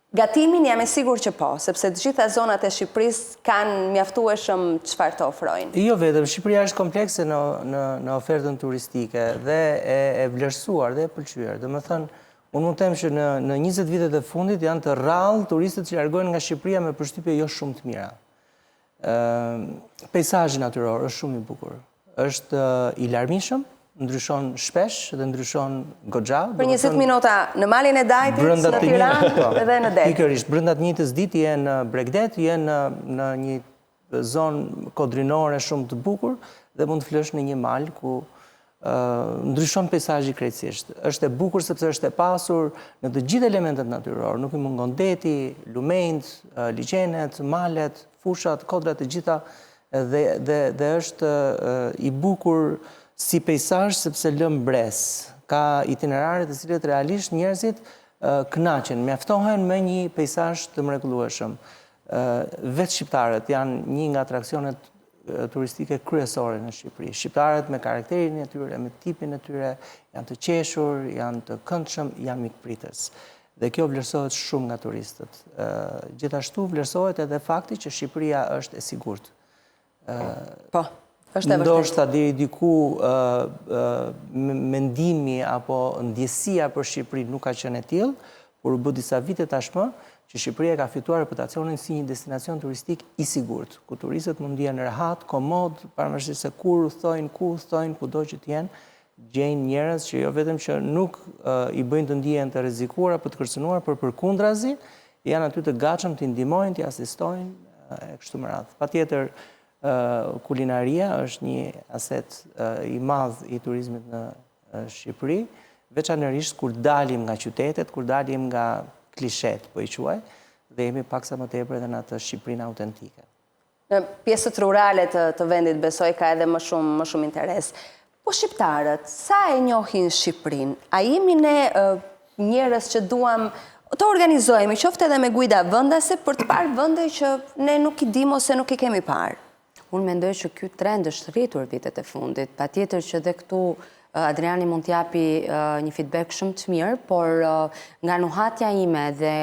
Speaker 1: Gatimin jam e sigur që po, sepse të gjitha zonat e Shqipërisë kanë mjaftueshëm çfarë të ofrojnë.
Speaker 4: Jo vetëm, Shqipëria është komplekse në ofertën turistike dhe e vlerësuar dhe e pëlqyer. Domethënë, unë mund të them që në 20 vitet e fundit janë të rrallë turistët që largojnë nga Shqipëria me përshtypje jo shumë të mira. Peizazhi natyror është shumë i bukur. Është i larmishëm, ndryshon shpesh dhe ndryshon goxha.
Speaker 1: Për 20 minuta në malin e Dajtit, në Tiranë edhe në det.
Speaker 4: Pikërisht, brenda të njëjtës ditë je në Bregdet, je në një zonë kodrinore shumë të bukur dhe mund të flesh në një mal ku ndryshon peizazhi krejtësisht. Është e bukur sepse është e pasur në të gjithë elementet natyror, nuk i mungon deti, lumenjt, liçenet, malet, fushat, kodrat e gjitha dhe është i bukur si peizazh sepse lëm brez. Ka itinerare të cilët realisht njerëzit kënaqen, mjaftohen me një peizazh të mrekullueshëm. Vetë shqiptarët janë një nga atraksionet turistike kryesore në Shqipëri. Shqiptarët me karakterin e tyre, me tipin e tyre, janë të qeshur, janë të këndshëm, janë mikpritës. Dhe kjo vlerësohet shumë nga turistët. Gjithashtu vlerësohet edhe fakti që Shqipëria është e sigurt.
Speaker 1: Po.
Speaker 4: Ndoshta deri diku mendimi apo ndjesia për Shqipërinë nuk ka qenë e tillë, por u bë disa vite tashmë që Shqipëria ka fituar reputacionin si një destinacion turistik i sigurt, ku turistët mund ndihen rehat, komod, pavarësisht se kur udhtojnë, kudo që të jenë, gjejnë njerëz që jo vetëm që nuk i bëjnë të ndihen të rrezikuar apo të kërcënuar, por përkundrazi janë aty të gatshëm të ndihmojnë, të asistojnë e kështu me radhë. Patjetër kulinaria është një aset i madh i turizmit në Shqipëri, veçanërisht kur dalim nga qytetet, kur dalim nga klishet, po i quaj, dhe jemi paksa më tepër edhe në atë Shqipërinë autentike.
Speaker 1: Në pjesët rurale të vendit besoj ka edhe më shumë interes. Po shqiptarët, sa e njohin Shqipërinë? A jemi ne njerëz që duam të organizojmë, qoftë edhe me guida vëndase, për të parë vënde që ne nuk i dim ose nuk i kemi parë?
Speaker 3: Unë mendoj që ky trend është rritur vitet e fundit. Patjetër që dhe këtu Adriani mund t'japi një feedback shumë të mirë, por nga nuhatja ime dhe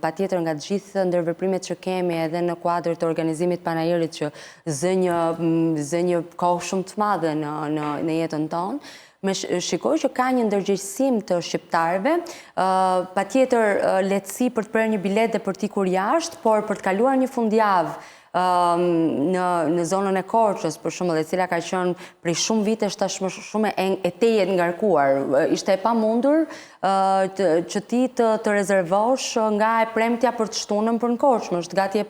Speaker 3: patjetër nga gjithë ndërveprimet që kemi edhe në kuadër të organizimit panajirit që zë një kohë shumë të madhe në jetën tonë, me shikoj që ka një ndërgjegjësim të shqiptarëve, patjetër lehtësi për të prerë një bilet dhe për t'ikur jashtë, por për të kaluar një fundjavë në zonën e Korçës, për shembull, e cila ka qenë prej shumë vitesh tashmë shumë e tejet ngarkuar, ishte e pamundur që ti të rezervosh nga e premtja për të shtunën për në Korçë, është gati e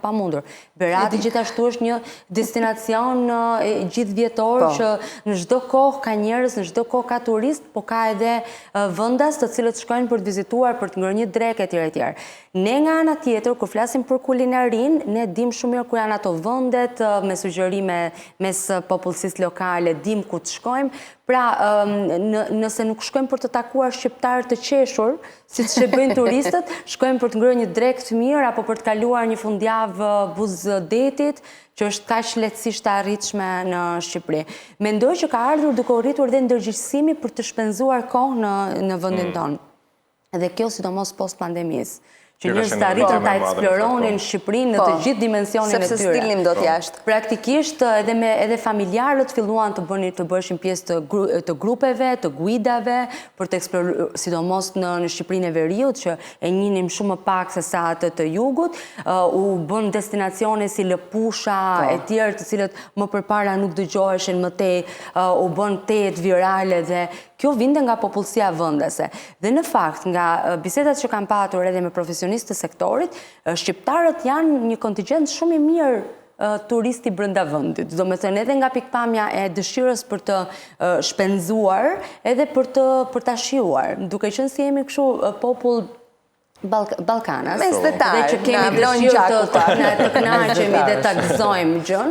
Speaker 3: pamundur. Berati gjithashtu është një destinacion gjithvjetor që në çdo kohë ka njerëz, në çdo kohë ka turist, po ka edhe vendas të cilët shkojnë për të vizituar, për të ngrënë një drekë etj. Ne nga ana tjetër, kur flasim për kulinarin, ne dim shumë mirë ku janë ato vendet, me sugjerime mes popullsisë lokale, dim ku të shkojmë. Pra, nëse nuk shkojmë për të takuar shqiptarë të qeshur, siç e bëjnë turistët, shkojmë për të ngrënë një drekë të mirë apo për të kaluar një fundjavë buzëdetit, që është kaq lehtësisht e arritshme në Shqipëri. Mendoj që ka ardhur duke u rritur dhe ndërgjegjësimi për të shpenzuar kohë në vendin tonë. Dhe kjo sidomos post pandemisë. Që njerëzit arritën ta eksploronin Shqipërinë në të gjithë dimensionin e tyre.
Speaker 1: Sepse stilnim dot jashtë.
Speaker 3: Praktikisht edhe familjarët filluan të bëshin pjesë të grupeve, të guidave, për të eksploruar, sidomos në Shqipërinë e Veriut, që e njinim shumë më pak se sa atë të jugut, u bën destinacione si Lëpusha e tjerë, të cilët më përpara nuk dëgjoheshin më tej, u bën tejet virale dhe kjo vinte nga popullsia vendase. Dhe në fakt, nga bisedat që kam patur edhe me profesionistë të sektorit, shqiptarët janë një kontingjent shumë i mirë turisti brenda vendit. Do me thënë edhe nga pikpamja e dëshirës për të shpenzuar, edhe për ta shijuar. Duke qenë si jemi kështu popull Ballkanas, dhe që kemi dëshirë të kënaqemi dhe të gëzojmë gjën,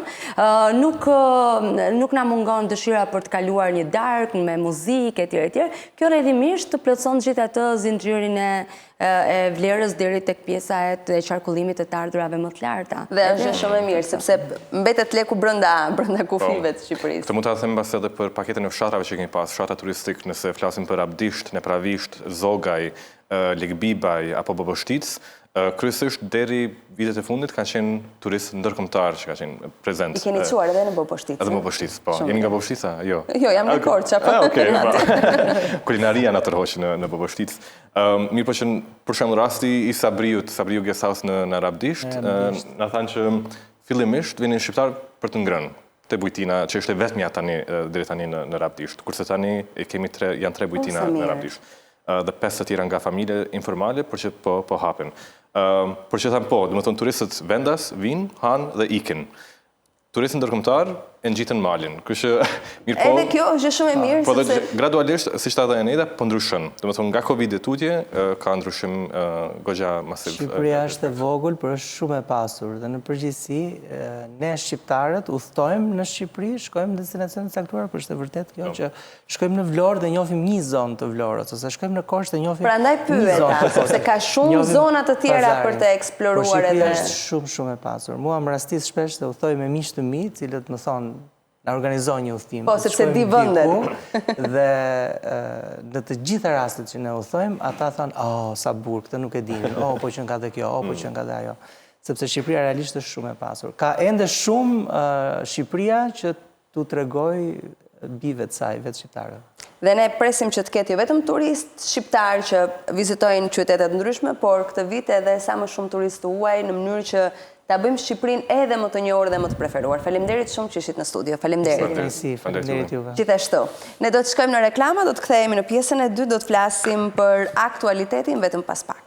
Speaker 3: nuk na mungon dëshira për të kaluar një darkë me muzikë etj. Kjo rrjedhimisht të plotson gjithë atë zinxhirin e vlerës deri tek pjesa e qarkullimit të të ardhurave më të larta.
Speaker 1: Dhe është shumë e mirë, sepse mbetet leku brenda kufive të Shqipërisë.
Speaker 2: Këtë mund ta them mbas edhe për paketën e fshatrave që kemi pas, fshatra turistik, nëse flasim për Rabdisht, Nepravisht, Zogaj, Lekbibaj apo Bobështic, kryesisht deri vitet e fundit kanë qenë turistë ndërkombëtar që kanë qenë prezent.
Speaker 1: I keni çuar edhe në Bobështic?
Speaker 2: Edhe në Bobështic, po. Jeni nga Bobështica? Jo.
Speaker 1: Jo, jam nga Korça.
Speaker 2: Okej. Kulinaria na tërhoq në Bobështic. Mirë, po që për shembull rasti i Sabriu Guest House në Rabdisht, na thanë që fillimisht vinin shqiptar për të ngrënë te bujtina, që është e vetmja tani deri tani në Rabdisht. Kurse tani janë 3 bujtina në Rabdisht. Dhe 5 të tjera nga familje informale, për që po hapen. Për që thamë po, dhe më thonë turistët vendas, vinë, hanë dhe ikin. Turistët ndërkombëtar e ngjitën malin. Kështu mirë po.
Speaker 1: Edhe kjo është shumë e mirë.
Speaker 2: Po dhe gradualisht, siç tha edhe Eneda, po ndryshon. Do të thonë nga Covid e tutje ka ndryshim goxha masiv.
Speaker 4: Shqipëria është e vogël, por është shumë e pasur dhe në përgjithësi ne shqiptarët udhtojmë në Shqipëri, shkojmë në destinacione të caktuara, por është e vërtetë kjo që shkojmë në Vlorë dhe njohim një zonë të Vlorës, ose shkojmë në Korçë dhe njohim.
Speaker 1: Prandaj pyeta, sepse ka shumë zona të tjera për të eksploruar edhe.
Speaker 4: Shqipëria është shumë e pasur. Mua më rastis shpesh të udhtoj me miq të mi, cilët më thonë në organizoj një udhtim.
Speaker 1: Po, sepse di vendet.
Speaker 4: Dhe në të gjitha rastet që ne udhtojmë, ata thonë, sa burr, këtë nuk e dinin, po që nga dhe kjo, po që nga dhe ajo. Sepse Shqipëria realisht është shumë e pasur. Ka ende shumë Shqipëria që tu tregoj bive të saj, vetë shqiptarëve.
Speaker 1: Dhe ne presim që të ketë jo vetëm turist shqiptar që vizitojnë qytetet ndryshme, por këtë vit edhe sa më shumë turistë huaj në mënyrë që ta bëjmë Shqipërinë edhe më të njohur dhe më të preferuar. Faleminderit shumë që ishit në studio. Faleminderit.
Speaker 4: Faleminderit juve.
Speaker 1: Gjithashtu. Ne do të shkojmë në reklama, do të kthehemi në pjesën e dytë, do të flasim për aktualitetin vetëm pas pak.